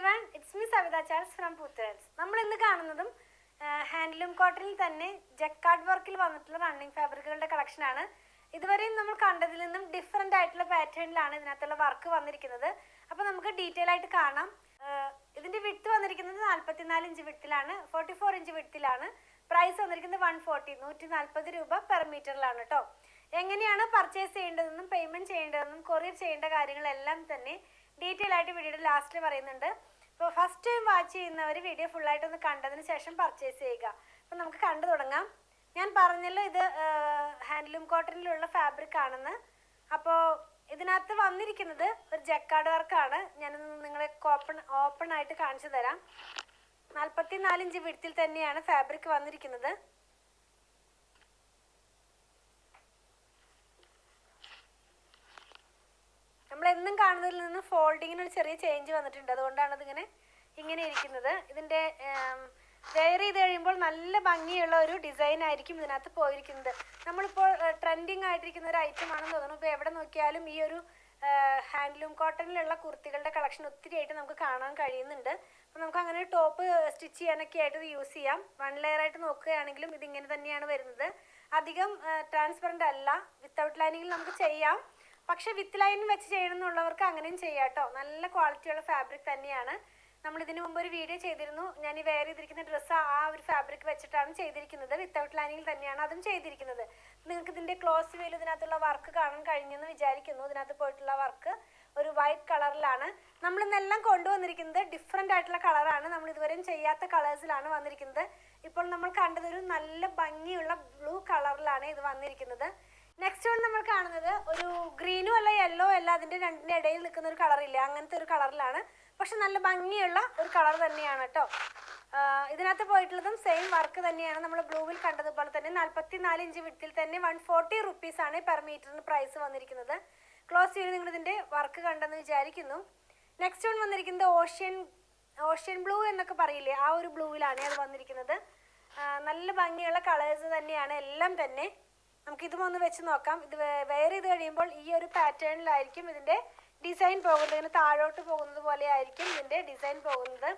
everyone, it's me Savita Charles from Puthurans. നമ്മൾ ഇന്ന് കാണുന്നതും ഹാൻഡ്ലൂം കോട്ടണിൽ തന്നെ ജക്കാർഡ് വർക്കിൽ വന്നിട്ടുള്ള റണ്ണിങ് ഫാബ്രിക്കുകളുടെ കളക്ഷൻ ആണ്. ഇതുവരെയും നമ്മൾ കണ്ടതിൽ നിന്നും ഡിഫറെൻ്റ് ആയിട്ടുള്ള പാറ്റേണിലാണ് ഇതിനകത്തുള്ള വർക്ക് വന്നിരിക്കുന്നത്. അപ്പോൾ നമുക്ക് ഡീറ്റെയിൽ ആയിട്ട് കാണാം. ഇതിൻ്റെ വിഡ്ത്ത് വന്നിരിക്കുന്നത് 44 ഇഞ്ച് വിഡ്ത്തിലാണ്, 44 ഇഞ്ച് വിഡ്ത്തിലാണ്. പ്രൈസ് വന്നിരിക്കുന്നത് 140 രൂപ പെർ മീറ്ററിലാണ് കേട്ടോ. എങ്ങനെയാണ് പർച്ചേസ് ചെയ്യേണ്ടതെന്നും പേയ്മെൻറ്റ് ചെയ്യേണ്ടതെന്നും കൊറിയർ ചെയ്യേണ്ട കാര്യങ്ങളെല്ലാം തന്നെ ഡീറ്റെയിൽ ആയിട്ട് വീഡിയോയുടെ ലാസ്റ്റിൽ പറയുന്നുണ്ട്. അപ്പോൾ ഫസ്റ്റ് ടൈം വാച്ച് ചെയ്യുന്നവർ വീഡിയോ ഫുള്ളായിട്ടൊന്ന് കണ്ടതിന് ശേഷം പർച്ചേസ് ചെയ്യുക. അപ്പോൾ നമുക്ക് കണ്ടു തുടങ്ങാം. ഞാൻ പറഞ്ഞല്ലോ ഇത് ഹാൻഡ്ലൂം കോട്ടണിലുള്ള ഫാബ്രിക് ആണെന്ന്. അപ്പോൾ ഇതിനകത്ത് വന്നിരിക്കുന്നത് ഒരു ജക്കാർഡ് വർക്കാണ്. ഞാനൊന്ന് നിങ്ങളെ ഓപ്പൺ ആയിട്ട് കാണിച്ചു തരാം. 44 ഇഞ്ച് വിഡ്ത്തിൽ തന്നെയാണ് ഫാബ്രിക് വന്നിരിക്കുന്നത്. നമ്മളെന്നും കാണുന്നതിൽ നിന്ന് ഫോൾഡിങ്ങിന് ഒരു ചെറിയ ചേഞ്ച് വന്നിട്ടുണ്ട്. അതുകൊണ്ടാണ് ഇങ്ങനെ ഇരിക്കുന്നത്. ഇതിൻ്റെ വെയർ ചെയ്ത് കഴിയുമ്പോൾ നല്ല ഭംഗിയുള്ള ഒരു ഡിസൈൻ ആയിരിക്കും ഇതിനകത്ത് പോയിരിക്കുന്നത്. നമ്മളിപ്പോൾ ട്രെൻഡിങ് ആയിട്ടിരിക്കുന്ന ഒരു ഐറ്റം ആണെന്ന് തോന്നുന്നു. ഇപ്പോൾ എവിടെ നോക്കിയാലും ഈ ഒരു ഹാൻഡ്ലൂം കോട്ടണിലുള്ള കുർത്തികളുടെ കളക്ഷൻ ഒത്തിരി ആയിട്ട് നമുക്ക് കാണാൻ കഴിയുന്നുണ്ട്. അപ്പോൾ നമുക്ക് അങ്ങനെ ടോപ്പ് സ്റ്റിച്ച് ചെയ്യാനൊക്കെ ആയിട്ട് ഇത് യൂസ് ചെയ്യാം. 1 ലെയർ ആയിട്ട് നോക്കുകയാണെങ്കിലും ഇതിങ്ങനെ തന്നെയാണ് വരുന്നത്. അധികം ട്രാൻസ്പെറൻ്റ് അല്ല. വിത്തൗട്ട് ലൈനിങ്ങിൽ നമുക്ക് ചെയ്യാം. പക്ഷെ വിത്ത് ലൈൻ വെച്ച് ചെയ്യണമെന്നുള്ളവർക്ക് അങ്ങനെയും ചെയ്യാം കേട്ടോ. നല്ല ക്വാളിറ്റിയുള്ള ഫാബ്രിക് തന്നെയാണ്. നമ്മൾ ഇതിനു മുമ്പ് ഒരു വീഡിയോ ചെയ്തിരുന്നു. ഞാൻ ഈ വെയർ ചെയ്തിരിക്കുന്ന ഡ്രസ്സ് ആ ഒരു ഫാബ്രിക് വെച്ചിട്ടാണ് ചെയ്തിരിക്കുന്നത്. വിത്തൗട്ട് ലൈനിങ്ങിൽ തന്നെയാണ് അതും ചെയ്തിരിക്കുന്നത്. നിങ്ങൾക്ക് ഇതിൻ്റെ ക്ലോസ് വ്യൂവിൽ ഇതിനകത്തുള്ള വർക്ക് കാണാൻ കഴിഞ്ഞെന്ന് വിചാരിക്കുന്നു. ഇതിനകത്ത് പോയിട്ടുള്ള വർക്ക് ഒരു വൈറ്റ് കളറിലാണ്. നമ്മളിന്നെല്ലാം കൊണ്ടുവന്നിരിക്കുന്നത് ഡിഫറെൻ്റ് ആയിട്ടുള്ള കളറാണ്. നമ്മൾ ഇതുവരെയും ചെയ്യാത്ത കളേഴ്സിലാണ് വന്നിരിക്കുന്നത്. ഇപ്പോൾ നമ്മൾ കണ്ടതൊരു നല്ല ഭംഗിയുള്ള ബ്ലൂ കളറിലാണ് ഇത് വന്നിരിക്കുന്നത്. നെക്സ്റ്റ് വൺ നമ്മൾ കാണുന്നത് ഒരു ഗ്രീനും അല്ല യെല്ലോ അല്ല, അതിൻ്റെ രണ്ടിൻ്റെ ഇടയിൽ നിൽക്കുന്ന ഒരു കളറില്ല, അങ്ങനത്തെ ഒരു കളറിലാണ്. പക്ഷെ നല്ല ഭംഗിയുള്ള ഒരു കളർ തന്നെയാണ് കേട്ടോ. ഇതിനകത്ത് പോയിട്ടുള്ളതും സെയിം വർക്ക് തന്നെയാണ്. നമ്മൾ ബ്ലൂവിൽ കണ്ടതുപോലെ തന്നെ 44 ഇഞ്ച് വിഡ്ത്തിൽ തന്നെ 140 റുപ്പീസാണ് പെർ മീറ്ററിന് പ്രൈസ് വന്നിരിക്കുന്നത്. ക്ലോസ് ചെയ്ത് നിങ്ങൾ ഇതിൻ്റെ വർക്ക് കണ്ടെന്ന് വിചാരിക്കുന്നു. നെക്സ്റ്റ് വൺ വന്നിരിക്കുന്നത് ഓഷ്യൻ ബ്ലൂ എന്നൊക്കെ പറയില്ലേ, ആ ഒരു ബ്ലൂവിലാണ് അത് വന്നിരിക്കുന്നത്. നല്ല ഭംഗിയുള്ള കളേഴ്സ് തന്നെയാണ് എല്ലാം തന്നെ. നമുക്കിതും ഒന്ന് വെച്ച് നോക്കാം. ഇത് വെയർ ചെയ്ത് കഴിയുമ്പോൾ ഈ ഒരു പാറ്റേണിലായിരിക്കും ഇതിൻ്റെ ഡിസൈൻ പോകുന്നത്. ഇങ്ങനെ താഴോട്ട് പോകുന്നത് പോലെ ആയിരിക്കും ഇതിൻ്റെ ഡിസൈൻ പോകുന്നത്.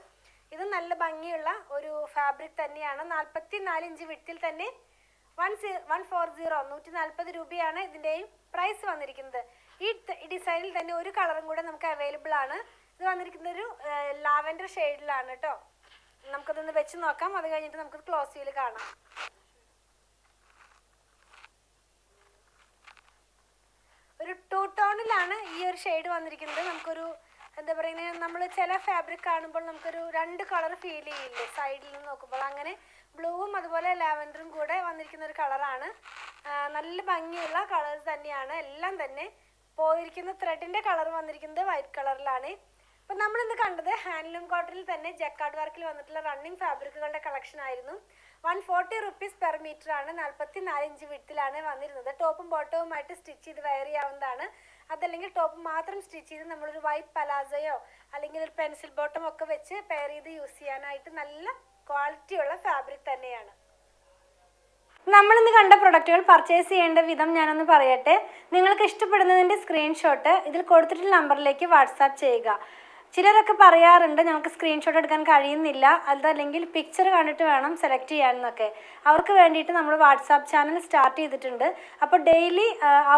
ഇത് നല്ല ഭംഗിയുള്ള ഒരു ഫാബ്രിക് തന്നെയാണ്. 44 ഇഞ്ച് വിഡ്ത്തിൽ തന്നെ 140 രൂപയാണ് ഇതിൻ്റെയും പ്രൈസ് വന്നിരിക്കുന്നത്. ഈ ഡിസൈനിൽ തന്നെ ഒരു കളറും കൂടെ നമുക്ക് അവൈലബിൾ ആണ്. ഇത് വന്നിരിക്കുന്നത് ഒരു ലാവൻഡർ ഷെയ്ഡിലാണ് കേട്ടോ. നമുക്കതൊന്ന് വെച്ച് നോക്കാം. അത് കഴിഞ്ഞിട്ട് നമുക്ക് ക്ലോസ് വ്യൂവിൽ കാണാം. ഒരു 2 ടോണിലാണ് ഈ ഒരു ഷെയ്ഡ് വന്നിരിക്കുന്നത്. നമുക്കൊരു എന്താ പറയുന്നത്, നമ്മൾ ചില ഫാബ്രിക് കാണുമ്പോൾ നമുക്കൊരു 2 കളർ ഫീൽ ചെയ്യില്ലേ സൈഡിൽ നിന്ന് നോക്കുമ്പോൾ, അങ്ങനെ ബ്ലൂവും അതുപോലെ ലാവൻഡറും കൂടെ വന്നിരിക്കുന്ന ഒരു കളറാണ്. നല്ല ഭംഗിയുള്ള കളേഴ്സ് തന്നെയാണ് എല്ലാം തന്നെ. പോയിരിക്കുന്ന ത്രെഡിൻ്റെ കളർ വന്നിരിക്കുന്നത് വൈറ്റ് കളറിലാണ്. അപ്പം നമ്മളിന്ന് കണ്ടത് ഹാൻഡ്ലൂം കോട്ടണിൽ തന്നെ ജക്കാർഡ് വർക്കിൽ വന്നിട്ടുള്ള റണ്ണിങ് ഫാബ്രിക്കുകളുടെ കളക്ഷൻ ആയിരുന്നു. 140 റുപ്പീസ് പെർ മീറ്റർ ആണ്. 44 ഇഞ്ച് വിഡ്ത്തിലാണ് വന്നിരുന്നത്. ടോപ്പും ബോട്ടവുമായിട്ട് സ്റ്റിച്ച് ചെയ്ത് വെയർ ചെയ്യാവുന്നതാണ്. അതല്ലെങ്കിൽ ടോപ്പ് മാത്രം സ്റ്റിച്ച് ചെയ്ത് നമ്മളൊരു വൈറ്റ് പലാസയോ അല്ലെങ്കിൽ ഒരു പെൻസിൽ ബോട്ടം ഒക്കെ വെച്ച് പെയർ ചെയ്ത് യൂസ് ചെയ്യാനായിട്ട് നല്ല ക്വാളിറ്റിയുള്ള ഫാബ്രിക് തന്നെയാണ്. നമ്മളിന്ന് കണ്ട പ്രൊഡക്റ്റുകൾ പർച്ചേസ് ചെയ്യേണ്ട വിധം ഞാനൊന്ന് പറയട്ടെ. നിങ്ങൾക്ക് ഇഷ്ടപ്പെടുന്നതിൻ്റെ സ്ക്രീൻഷോട്ട് ഇതിൽ കൊടുത്തിട്ടുള്ള നമ്പറിലേക്ക് വാട്സാപ്പ് ചെയ്യുക. ചിലരൊക്കെ പറയാറുണ്ട് ഞങ്ങൾക്ക് സ്ക്രീൻഷോട്ട് എടുക്കാൻ കഴിയുന്നില്ല, അതല്ലെങ്കിൽ പിക്ചർ കണ്ടിട്ട് വേണം സെലക്ട് ചെയ്യാനെന്നൊക്കെ. അവർക്ക് വേണ്ടിയിട്ട് നമ്മൾ വാട്സാപ്പ് ചാനൽ സ്റ്റാർട്ട് ചെയ്തിട്ടുണ്ട്. അപ്പോൾ ഡെയിലി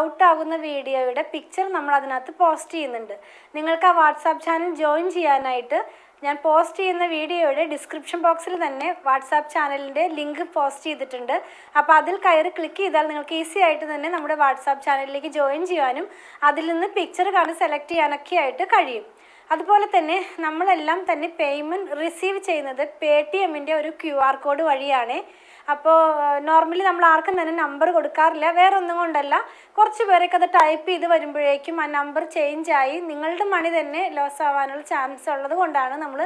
ഔട്ട് ആകുന്ന വീഡിയോയുടെ പിക്ചർ നമ്മൾ അതിനകത്ത് പോസ്റ്റ് ചെയ്യുന്നുണ്ട്. നിങ്ങൾക്ക് ആ വാട്സാപ്പ് ചാനൽ ജോയിൻ ചെയ്യാനായിട്ട് ഞാൻ പോസ്റ്റ് ചെയ്യുന്ന വീഡിയോയുടെ ഡിസ്ക്രിപ്ഷൻ ബോക്സിൽ തന്നെ വാട്സാപ്പ് ചാനലിൻ്റെ ലിങ്ക് പോസ്റ്റ് ചെയ്തിട്ടുണ്ട്. അപ്പോൾ അതിൽ കയറി ക്ലിക്ക് ചെയ്താൽ നിങ്ങൾക്ക് ഈസി ആയിട്ട് തന്നെ നമ്മുടെ വാട്സാപ്പ് ചാനലിലേക്ക് ജോയിൻ ചെയ്യാനും അതിൽ നിന്ന് പിക്ചർ കണ്ട് സെലക്ട് ചെയ്യാനൊക്കെ ആയിട്ട് കഴിയും. അതുപോലെ തന്നെ നമ്മളെല്ലാം തന്നെ പേയ്മെൻറ്റ് റിസീവ് ചെയ്യുന്നത് പേടിഎമ്മിൻ്റെ ഒരു QR കോഡ് വഴിയാണ്. അപ്പോൾ നോർമലി നമ്മൾ ആർക്കും തന്നെ നമ്പർ കൊടുക്കാറില്ല. വേറെ ഒന്നും കൊണ്ടല്ല, കുറച്ച് പേരൊക്കെ അത് ടൈപ്പ് ചെയ്ത് വരുമ്പോഴേക്കും ആ നമ്പർ ചേഞ്ചായി നിങ്ങളുടെ മണി തന്നെ ലോസ് ആവാനുള്ള ചാൻസ് ഉള്ളത് കൊണ്ടാണ് നമ്മൾ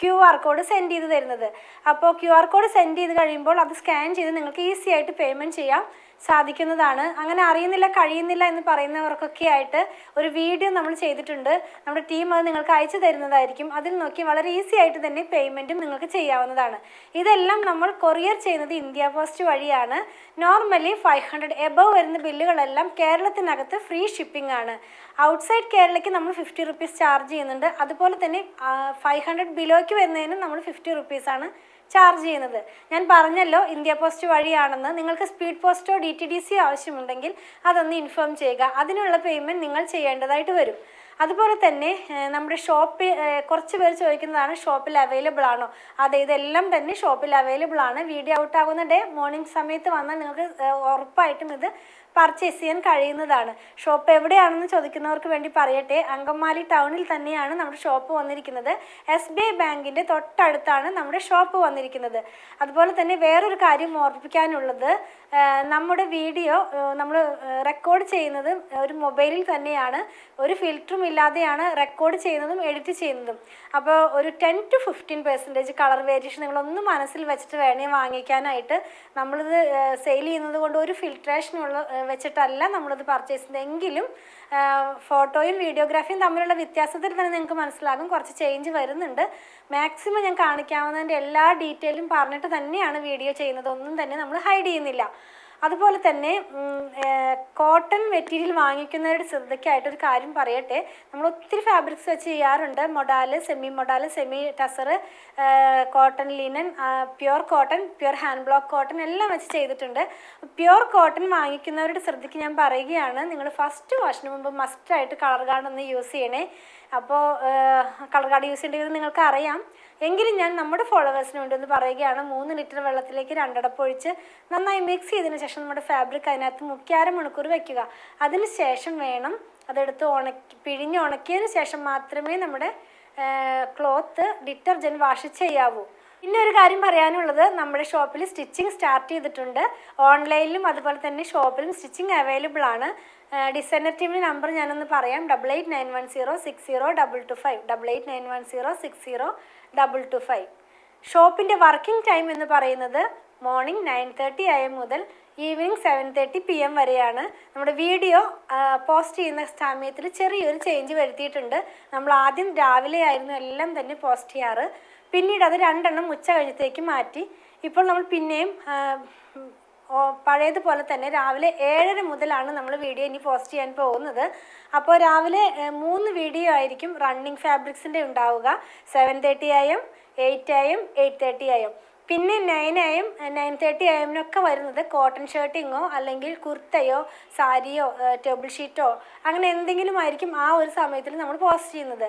QR കോഡ് സെൻഡ് ചെയ്ത് തരുന്നത്. അപ്പോൾ QR കോഡ് സെൻഡ് ചെയ്ത് കഴിയുമ്പോൾ അത് സ്കാൻ ചെയ്ത് നിങ്ങൾക്ക് ഈസി ആയിട്ട് പേയ്മെൻറ്റ് ചെയ്യാം. സാധിക്കുന്നതാണ്. അങ്ങനെ അറിയുന്നില്ല കഴിയുന്നില്ല എന്ന് പറയുന്നവർക്കൊക്കെ ആയിട്ട് ഒരു വീഡിയോ നമ്മൾ ചെയ്തിട്ടുണ്ട്. നമ്മുടെ ടീം അത് നിങ്ങൾക്ക് അയച്ചു തരുന്നതായിരിക്കും. അതിൽ നോക്കി വളരെ ഈസി ആയിട്ട് തന്നെ പേയ്മെൻറ്റും നിങ്ങൾക്ക് ചെയ്യാവുന്നതാണ്. ഇതെല്ലാം നമ്മൾ കൊറിയർ ചെയ്യുന്നത് ഇന്ത്യ പോസ്റ്റ് വഴിയാണ്. നോർമലി 500 എബവ് വരുന്ന ബില്ലുകളെല്ലാം കേരളത്തിനകത്ത് ഫ്രീ ഷിപ്പിംഗ് ആണ്. ഔട്ട്സൈഡ് കേരളയ്ക്ക് നമ്മൾ 50 റുപ്പീസ് ചാർജ് ചെയ്യുന്നുണ്ട്. അതുപോലെ തന്നെ 500 ബിലോയ്ക്ക് വരുന്നതിനും നമ്മൾ 50 റുപ്പീസാണ് ചാർജ് ചെയ്യുന്നത്. ഞാൻ പറഞ്ഞല്ലോ ഇന്ത്യ പോസ്റ്റ് വഴിയാണെന്ന്. നിങ്ങൾക്ക് സ്പീഡ് പോസ്റ്റോ DTDC ആവശ്യമുണ്ടെങ്കിൽ അതൊന്ന് ഇൻഫോം ചെയ്യുക. അതിനുള്ള പേയ്മെൻറ്റ് നിങ്ങൾ ചെയ്യേണ്ടതായിട്ട് വരും. അതുപോലെ തന്നെ നമ്മുടെ ഷോപ്പിൽ കുറച്ച് പേര് ചോദിക്കുന്നതാണ് ഷോപ്പിൽ അവൈലബിൾ ആണോ? അതെ, ഇതെല്ലാം തന്നെ ഷോപ്പിൽ അവൈലബിൾ ആണ്. വീഡിയോ ഔട്ടാകുന്ന ഡേ മോർണിംഗ് സമയത്ത് വന്നാൽ നിങ്ങൾക്ക് ഉറപ്പായിട്ടും ഇത് പർച്ചേസ് ചെയ്യാൻ കഴിയുന്നതാണ്. ഷോപ്പ് എവിടെയാണെന്ന് ചോദിക്കുന്നവർക്ക് വേണ്ടി പറയട്ടെ, അങ്കമാലി ടൗണിൽ തന്നെയാണ് നമ്മുടെ ഷോപ്പ് വന്നിരിക്കുന്നത്. SBI ബാങ്കിൻ്റെ തൊട്ടടുത്താണ് നമ്മുടെ ഷോപ്പ് വന്നിരിക്കുന്നത്. അതുപോലെ തന്നെ വേറൊരു കാര്യം ഓർമ്മിപ്പിക്കാനുള്ളത്, നമ്മുടെ വീഡിയോ നമ്മൾ റെക്കോർഡ് ചെയ്യുന്നത് ഒരു മൊബൈലിൽ തന്നെയാണ്. ഒരു ഫിൽറ്ററും ഇല്ലാതെയാണ് റെക്കോർഡ് ചെയ്യുന്നതും എഡിറ്റ് ചെയ്യുന്നതും. അപ്പോൾ ഒരു 10 to 15% കളർ വേരിയേഷൻ നിങ്ങളൊന്ന് മനസ്സിൽ വെച്ചിട്ട് വേണേ വാങ്ങിക്കാനായിട്ട്. നമ്മളിത് സെയിൽ ചെയ്യുന്നത് കൊണ്ട് ഒരു ഫിൽട്രേഷനുള്ള വെച്ചിട്ടല്ല നമ്മളിത് പർച്ചേസ് ചെയ്യുന്നതെങ്കിലും ഫോട്ടോയും വീഡിയോഗ്രാഫിയും തമ്മിലുള്ള വ്യത്യാസത്തിൽ തന്നെ നിങ്ങൾക്ക് മനസ്സിലാകും കുറച്ച് ചേഞ്ച് വരുന്നുണ്ട്. മാക്സിമം ഞാൻ കാണിക്കാവുന്നതിൻ്റെ എല്ലാ ഡീറ്റെയിലും പറഞ്ഞിട്ട് തന്നെയാണ് വീഡിയോ ചെയ്യുന്നത്. ഒന്നും തന്നെ നമ്മൾ ഹൈഡ് ചെയ്യുന്നില്ല. അതുപോലെ തന്നെ കോട്ടൺ മെറ്റീരിയൽ വാങ്ങിക്കുന്നവരുടെ ശ്രദ്ധയ്ക്കായിട്ടൊരു കാര്യം പറയട്ടെ. നമ്മൾ ഒത്തിരി ഫാബ്രിക്സ് വെച്ച് ചെയ്യാറുണ്ട്. Modal, semi tussar, cotton linen, pure cotton, pure hand block cotton എല്ലാം വെച്ച് ചെയ്തിട്ടുണ്ട്. പ്യുർ കോട്ടൺ വാങ്ങിക്കുന്നവരുടെ ശ്രദ്ധയ്ക്ക് ഞാൻ പറയുകയാണ്, നിങ്ങൾ ഫസ്റ്റ് വാഷിന് മുമ്പ് മസ്റ്റായിട്ട് കളർ ഗാർഡ് ഒന്ന് യൂസ് ചെയ്യണേ. അപ്പോൾ കളർ ഗാർഡ് യൂസ് ചെയ്യേണ്ടത് നിങ്ങൾക്ക് അറിയാം. എങ്കിലും ഞാൻ നമ്മുടെ ഫോളോവേഴ്സിന് വേണ്ടി ഒന്ന് പറയുകയാണ്, 3 ലിറ്റർ വെള്ളത്തിലേക്ക് 2 അടപ്പ് ഒഴിച്ച് നന്നായി മിക്സ് ചെയ്തതിന് ശേഷം നമ്മുടെ ഫാബ്രിക് അതിനകത്ത് 3 മണിക്കൂർ വയ്ക്കുക. അതിന് ശേഷം വേണം അതെടുത്ത് പിഴിഞ്ഞ് ഉണക്കിയതിന് ശേഷം മാത്രമേ നമ്മുടെ ക്ലോത്ത് ഡിറ്റർജൻറ്റ് വാഷ് ചെയ്യാവൂ. പിന്നെ ഒരു കാര്യം പറയാനുള്ളത്, നമ്മുടെ ഷോപ്പിൽ സ്റ്റിച്ചിങ് സ്റ്റാർട്ട് ചെയ്തിട്ടുണ്ട്. ഓൺലൈനിലും അതുപോലെ തന്നെ ഷോപ്പിലും സ്റ്റിച്ചിങ് അവൈലബിൾ ആണ്. ഡിസൈനർ ടീമിൻ്റെ നമ്പർ ഞാനൊന്ന് പറയാം, 8891060225, 8891060225. ഷോപ്പിൻ്റെ വർക്കിംഗ് ടൈം എന്ന് പറയുന്നത് മോർണിംഗ് 9:30 AM മുതൽ ഈവനിങ് 7:30 PM വരെയാണ്. നമ്മുടെ വീഡിയോ പോസ്റ്റ് ചെയ്യുന്ന സമയത്തിൽ ചെറിയൊരു ചേഞ്ച് വരുത്തിയിട്ടുണ്ട്. നമ്മൾ ആദ്യം രാവിലെ ആയിരുന്നു എല്ലാം തന്നെ പോസ്റ്റ് ചെയ്യാറ്. പിന്നീട് അത് 2 എണ്ണം ഉച്ച കഴിഞ്ഞത്തേക്ക് മാറ്റി. ഇപ്പോൾ നമ്മൾ പിന്നെയും പഴയതുപോലെ തന്നെ രാവിലെ 7:30 മുതലാണ് നമ്മൾ വീഡിയോ ഇനി പോസ്റ്റ് ചെയ്യാൻ പോകുന്നത്. അപ്പോൾ രാവിലെ 3 വീഡിയോ ആയിരിക്കും റണ്ണിങ് ഫാബ്രിക്സിൻ്റെ ഉണ്ടാവുക. 7:30 AM, 8 AM, 8:30 AM. പിന്നെ 9 AM, 9:30 AM വരുന്നത് കോട്ടൺ ഷർട്ടിങ്ങോ അല്ലെങ്കിൽ കുർത്തയോ സാരിയോ ടേബിൾ ഷീറ്റോ അങ്ങനെ എന്തെങ്കിലും ആയിരിക്കും ആ ഒരു സമയത്തിൽ നമ്മൾ പോസ്റ്റ് ചെയ്യുന്നത്.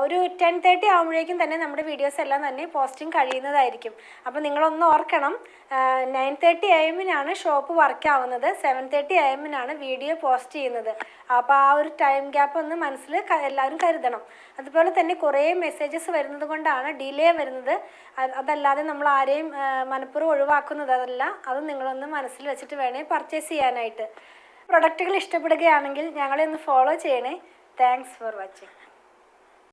ഒരു 10:30 ആകുമ്പോഴേക്കും തന്നെ നമ്മുടെ വീഡിയോസ് എല്ലാം തന്നെ പോസ്റ്റിംഗ് കഴിയുന്നതായിരിക്കും. അപ്പോൾ നിങ്ങളൊന്ന് ഓർക്കണം, 9:30 AM ഷോപ്പ് വർക്കാവുന്നത്, 7:30 AM വീഡിയോ പോസ്റ്റ് ചെയ്യുന്നത്. അപ്പോൾ ആ ഒരു ടൈം ഗ്യാപ്പ് ഒന്ന് മനസ്സിൽ എല്ലാവരും കരുതണം. അതുപോലെ തന്നെ കുറേ മെസ്സേജസ് വരുന്നത് കൊണ്ടാണ് ഡിലേ വരുന്നത്. അതല്ലാതെ നമ്മൾ ആരെയും മനഃപൂർവ്വം ഒഴിവാക്കുന്നതല്ല. അത് നിങ്ങളൊന്ന് മനസ്സിൽ വെച്ചിട്ട് വേണേ പർച്ചേസ് ചെയ്യാനായിട്ട്. പ്രൊഡക്റ്റുകൾ ഇഷ്ടപ്പെടുകയാണെങ്കിൽ ഞങ്ങളെ ഒന്ന് ഫോളോ ചെയ്യണേ. Thanks for watching.